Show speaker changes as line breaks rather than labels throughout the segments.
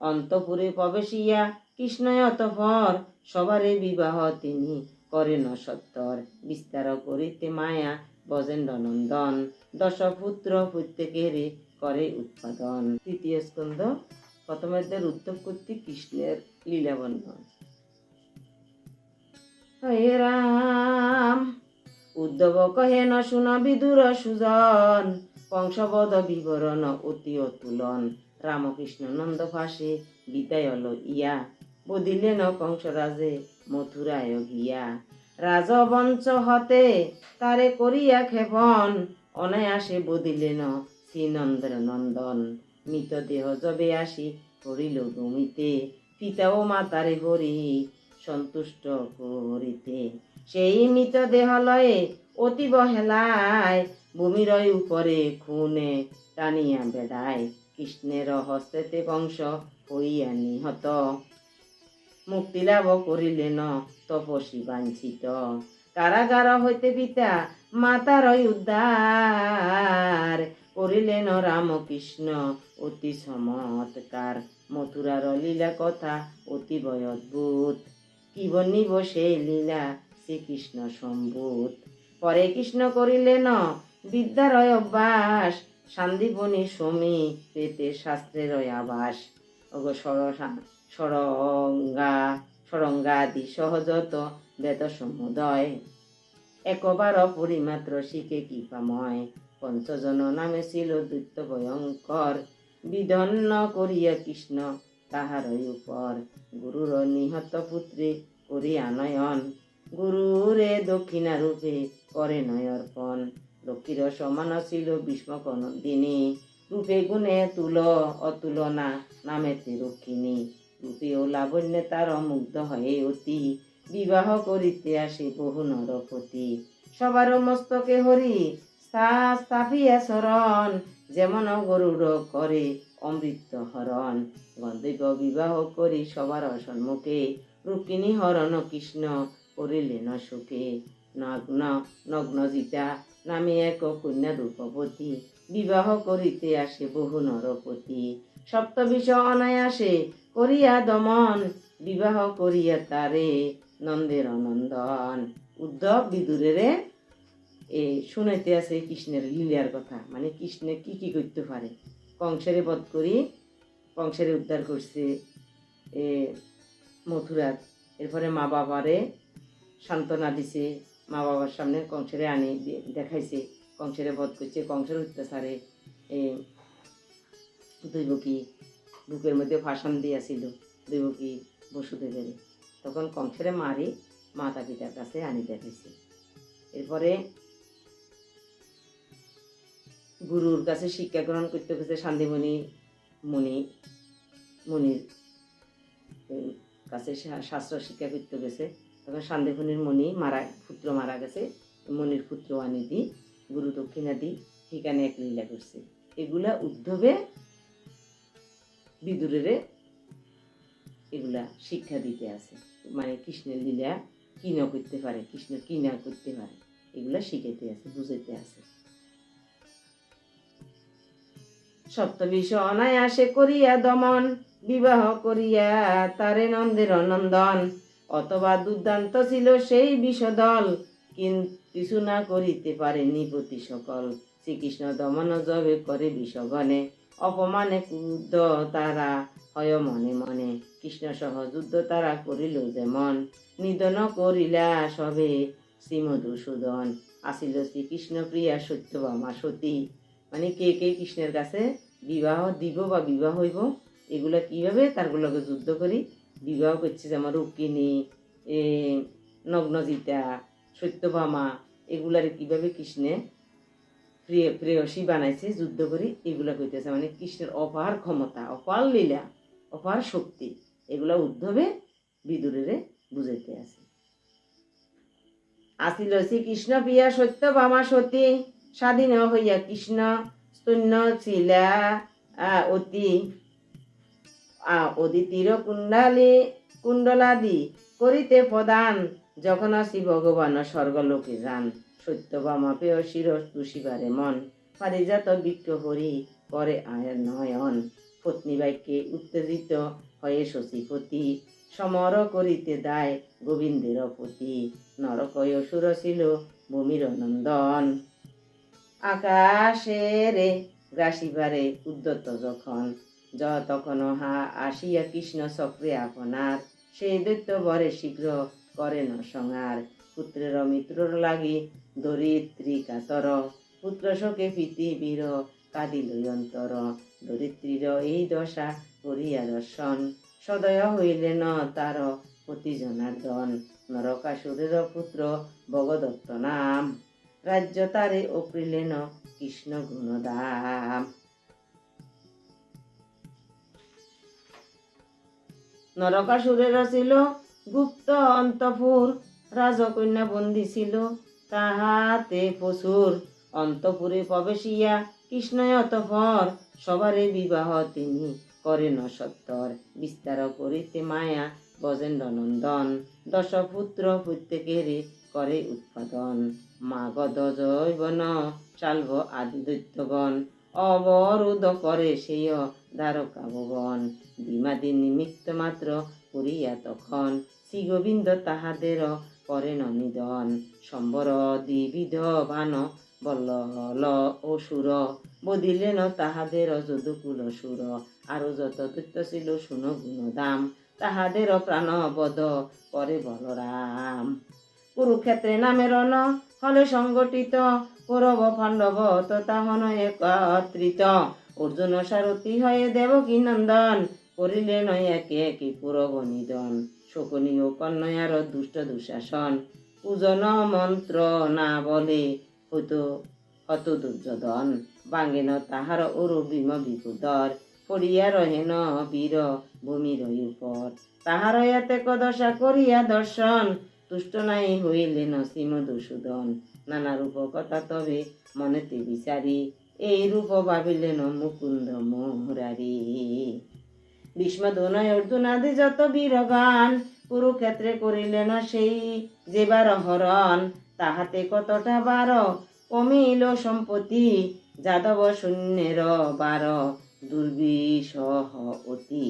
অন্তপুরে প্রবেশিয়া কৃষ্ণয় অতঃপর সবারে বিবাহ তিনি করেন সত্তর। বিস্তার করিতে মায়া ব্রজেন্দ্র নন্দন, দশপুত্র প্রত্যেকেরে করে উৎপাদন। তৃতীয় স্কন্ধ প্রথম অধ্যায়ের উদ্ধব কর্তৃক কৃষ্ণের লীলা বর্ণন। হে রাম, উদ্ধব কহে ন শুন বিদুর সুজন, কংসবধ বিবরণ অতি অতুলন। রামকৃষ্ণ নন্দ ফাঁসে বিদায় ইয়া, বদিলেন কংসরাজে মথুরায় গিয়া। রাজবংশ হতে তারে করিয়া ক্ষেপণ, অনায়াসে বদিলেন শ্রীনন্দের নন্দন। মৃতদেহ যবে আসি করিল ভূমিতে, পিতা ও মাতারে হরি সন্তুষ্ট করিতে। সেই মৃতদেহ লয়ে অতীব হেলায়, ভূমির উপরে খুনে টানিয়া বেড়ায়। কৃষ্ণের হস্তেতে কংস হইয়া নিহত, মুক্তি লাভ করিলেন তপস্বী বাঞ্ছিত। কারাগার হইতে পিতা মাতার উদ্ধার, করিলেন রামকৃষ্ণ অতি চমৎকার। মথুরার লীলা কথা অতীব অদ্ভুত, কি বর্ণিব সেই লীলা শ্রীকৃষ্ণ সম্ভূত। পরে কৃষ্ণ করিলেন বিদ্যার অভ্যাস, সান্দীপনী সমী পেতে শাস্ত্রের আবাস। সরঙ্গাদি সহজত বেদ সমুদয়, একবার পরিমাত্র শিখে কৃপাময়। পঞ্চজন নামে ছিল দৈত্য ভয়ঙ্কর, বিধন্ন করিয়া কৃষ্ণ তাহারই উপর। গুরুর নিহত পুত্রে করিয়া নয়ন, গুরুরে দক্ষিণা রূপে করে নয়র্পণ। লক্ষ্মীর সমান ছিল ভীষ্মক নন্দিনী, রূপে গুণে তুল অতুলনা নামেতে রক্ষিণী। রূপে ও লাবণ্যে তার মুগ্ধ হয়ে অতি, বিবাহ করিতে আসে বহু নরপতি। সবার মস্তকে হরি স্থাপিয়া শরণ, যেমন গরুড় করে অমৃত হরণ। গন্ধর্ব বিবাহ করি সবার সম্মুখে, রুক্মিণী হরণ কৃষ্ণ করিলেন সুখে। নগ্নজিতা নামে এক কন্যা রূপবতী, বিবাহ করিতে আসে বহু নরপতি। সপ্তবিষ অনায়াসে করিয়া দমন, বিবাহ করিয়া তারে নন্দের নন্দন। উদ্ধব বিদুরের শুনাইতে আছে কৃষ্ণের লীলার কথা, মানে কৃষ্ণে কি কি করতে পারে। কংসেরে বধ করি কংসেরে উদ্ধার করছে মথুরার। এরপরে মা বাবারে সান্ত্বনা দিছে, মা বাবার সামনে কংসেরে আনি দেখাইছে, কংসেরে বধ করছে। কংসের অত্যাচারে দৈবকী বুকের মধ্যে ফাঁসান দিয়াছিল দৈবকী বসুদেবের, তখন কংসেরে মারি মাতা পিতার কাছে আনি দেখাইছে। এরপরে গুরুর কাছে শিক্ষা গ্রহণ করতে গেছে, শান্তিমণি মুনির কাছে শাস্ত্র শিক্ষা করতে গেছে। তখন শান্তিমণির পুত্র মারা গেছে, মনির পুত্র আনি দি গুরু দক্ষিণা দি ঠিকানে এক লীলা করছে। এগুলা উদ্ধবে বিদুরের এগুলা শিক্ষা দিতে আছে, মানে কৃষ্ণের লীলা কি না করতে পারে, কৃষ্ণ কি না করতে পারে, এগুলা শিখাইতে আছে, বুঝাইতে আছে। সপ্তবিষ অনায়াসে করিয়া দমন, বিবাহ করিয়া তারে নন্দের নন্দন। অথবা দুর্দান্ত ছিল সেই বিষদল, কিছু না করিতে পারেনি প্রতি সকল। শ্রীকৃষ্ণ দমন যবে করে বিষগণে, অপমানে ক্রুদ্ধ তারা হয় মনে মনে। কৃষ্ণ সহ যুদ্ধ তারা করিল যেমন, নিধন করিলা সবে শ্রীমধুসূদন। আসিল শ্রীকৃষ্ণ প্রিয়া সত্যভামা সতী, মানে কে কে কৃষ্ণের কাছে বিবাহ দিব বা বিবাহ হইব, এগুলা কিভাবে তারগুলোকে যুদ্ধ করি বিবাহ করছে। যেমন রুক্মিণী, নগ্নজিতা, সত্যভামা, এগুলার কিভাবে কৃষ্ণে প্রেয়সী বানাইছে যুদ্ধ করি, এগুলা কইতেছে। মানে কৃষ্ণের অপার ক্ষমতা, অপার লীলা, অপার শক্তি, এগুলা উদ্ধবে বিদুরের বুঝাইতে আছে। আসিল শ্রীকৃষ্ণ প্রিয়া সত্যভামা সতী, স্বাধীন হইয়া কৃষ্ণ স্তন্য ছিলা অতি। অদিতির কুণ্ডলাদি করিতে প্রদান, যখন শ্রী ভগবান স্বর্গলোকে যান। সত্যভামা প্রেয়সীর তুষিবারে মন, পারিজাত বৃক্ষ হরি করে নয়ন। পত্নী বাক্যে উত্তেজিত হয়ে শশীপতি সমর করিতে দায় গোবিন্দের প্রতি। নরকয় অসুর ছিল ভূমির নন্দন, আকাশেরে গ্রাসিবারে উদ্যত যখন, তখন হা আসিয়া কৃষ্ণ চক্রে আপনার, সেই দৈত্য বরে শীঘ্র করেন সংহার। পুত্রের মিত্রর লাগি দরিদ্রী কাতর, পুত্র শোকে পৃথিবীর কাঁদিল অন্তর। দরিদ্রীর এই দশা করিয়া দর্শন, সদয় হইলেন তার পতি জনার্দন। নরকাসুরের পুত্র ভগদত্ত নাম, রাজ্য তারে অকৃলেন কৃষ্ণ গুণদাম। নরকাসুরের ছিল গুপ্ত অন্তপুর, রাজকন্যা বন্দী ছিল তাহাতে প্রচুর। অন্তপুরে প্রবেশিয়া কৃষ্ণয় অতঃপর সবারে বিবাহ তিনি করেন সত্তর। বিস্তার করিতে মায়া গজেন্দ্র নন্দন, দশ পুত্র প্রত্যেকেরে করে উৎপাদন। মাগধ জৈবন চালব আদি দৈত্যগণ, অবরোধ করে সেই দ্বারকা ভুবন। দ্বিমাদি নিমিত্ত মাত্র করিয়া তখন, শ্রী গোবিন্দ তাহাদের করেন নিধন। সম্বর দ্বিবিধ বান বল্ল অসুর, বদিলেন তাহাদের যদুকুল সুর। আরো যত দৈত্য ছিল শুন গুণদাম, তাহাদের প্রাণ বধ করে বলরাম। কুরুক্ষেত্রে নামে রণ হলে সংগঠিত, কৌরব পাণ্ডব তথা হন একত্রিত। অর্জুন সারথি হয়ে দেবকী নন্দন, করিলেন একে একে কৌরব নিধন। শকুনি ও কন্যার দুষ্ট দুঃশাসন, পূজন মন্ত্র না বলে হত দুর্যোধন। বাঙ্গেন তাহার অরু ভীম বিপুদর, পড়িয়া রহেন বীর ভূমির উপর। তাহার এতে কদশা করিয়া দর্শন, তুষ্ট নাই হইলেন শ্রীমধুসূদন। নানা রূপ কথা তবে মনেতে বিচারি, এই রূপ ভাবিলেন মুকুন্দ মুরারি। ভীষ্ম দোনয় অর্জুন আদি যত বীরগান, কুরুক্ষেত্রে করিলেন সেই যেবার হরণ। তাহাতে কতটা বার কমিল সম্পত্তি, যাদব সৈন্যের বার দুর্বিষহ অতি।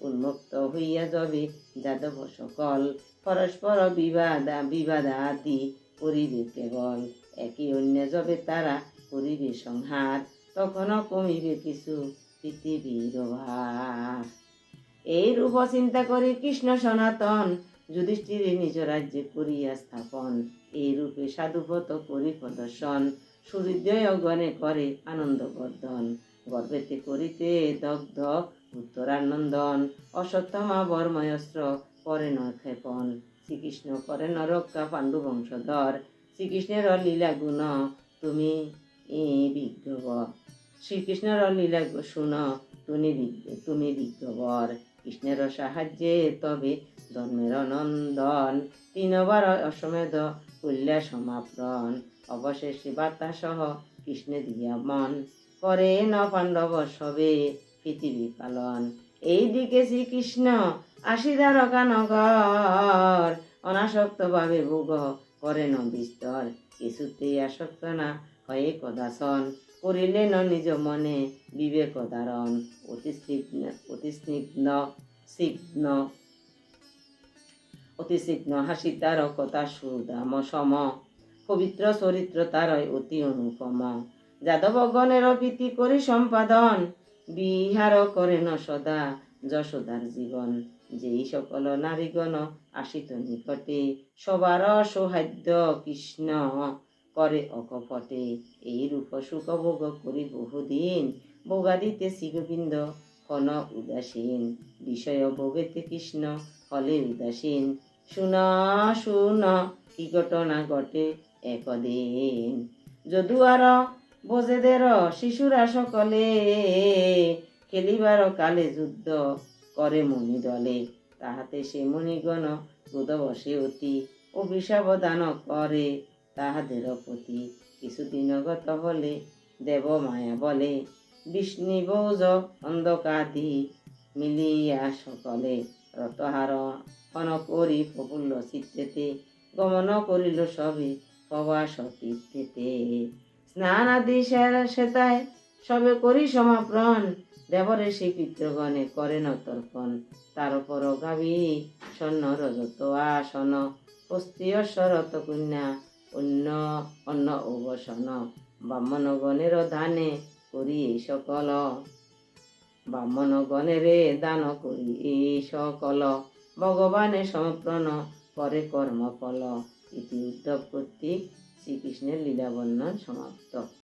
উন্মুক্ত হইয়া যাবে যাদব সকল, পরস্পর বিবাদাদি করিবে কেবল। একে অন্য যাবে তারা করিবে সংহার, তখন কমিবে কিছু পৃথিবীর ভার। এই রূপ চিন্তা করি কৃষ্ণ সনাতন, যুধিষ্ঠিরে নিজ রাজ্যে করিয়া স্থাপন। এই রূপে সাধুব্রত করি প্রদর্শন, সূর্যোদয় গণে করে আনন্দ বর্ধন। গর্ভেতে করিতে দগ্ধ উত্তরানন্দন, অশ্বত্থমা বর্ময়স্ত্র করেন ক্ষেপণ। শ্রীকৃষ্ণ করেন রক্ষা পাণ্ডু বংশধর, শ্রীকৃষ্ণের লীলা গুণ তুমি বিজ্ঞব। শ্রীকৃষ্ণের লীলা শুন তুমি বিজ্ঞবর। কৃষ্ণের সাহায্যে তবে ধর্মের নন্দন, তিনবার অশ্বমেধ কল্যা সমাপন। অবশেষে বার্তা সহ কৃষ্ণ দিয়া মন, করে ন পাণ্ডব সবে পৃথিবী পালন। এই দিকে শ্রীকৃষ্ণ আসি দ্বারকানগর, অনাসক্ত ভাবে ভোগ করেন বিস্তর। কিছুতেই আসক্ত না হয়ে কদাসন, করিলেন নিজ মনে বিবেক ধারণ। অতি স্নিগ্ধ হাসি তার কথা সুদাম সম, পবিত্র চরিত্র তার অতি অনুপম। যাদব গণের প্রীতি করি সম্পাদন, বিহার করেন সদা যশোদার জীবন। যেই সকল নারীগণ আসিত নিকটে, সবার সৌহার্দ্য কৃষ্ণ করে অকপটে। এই রূপ সুখ ভোগ করি বহুদিন, ভোগাদিতে শ্রীগোবিন্দ হন উদাসীন। বিষয় ভোগেতে কৃষ্ণ হলে উদাসীন, শুন কি ঘটনা ঘটে একদিন। যদুয়ার বোঝেদের শিশুরা সকলে, খেলিবার কালে যুদ্ধ করে মণি দলে। তাহাতে সে মণিগণ ক্রোধ বসে অতি, অভিশাপ দান করে তাহাদের প্রতি। কিছুদিন গত হলে দেব মায়া বলে, বিষ্ণুবৌজ অন্ধকাদি মিলিয়া সকলে। রতহার হন করি প্রফুল্ল চিত্তেতে, গমন করিল সবে প্রবাস তীর্থেতে। স্নান আদি সেতায় সবে করি সমাপ্রণ, দেবরে সেই পিতৃগণে করেন তর্পণ, তার উপর গাভী স্বর্ণ রজত আসন, হস্তীয় শরত কন্যা অন্য অন্য অবসন, ব্রাহ্মণগণের দানে করি এই সকল, ব্রাহ্মণগণের দান করি এই সকল, ভগবানে সমর্পণ করে কর্মফল। ইতি উদ্ধব কর্তৃক শ্রীকৃষ্ণের লীলা বর্ণন সমাপ্ত।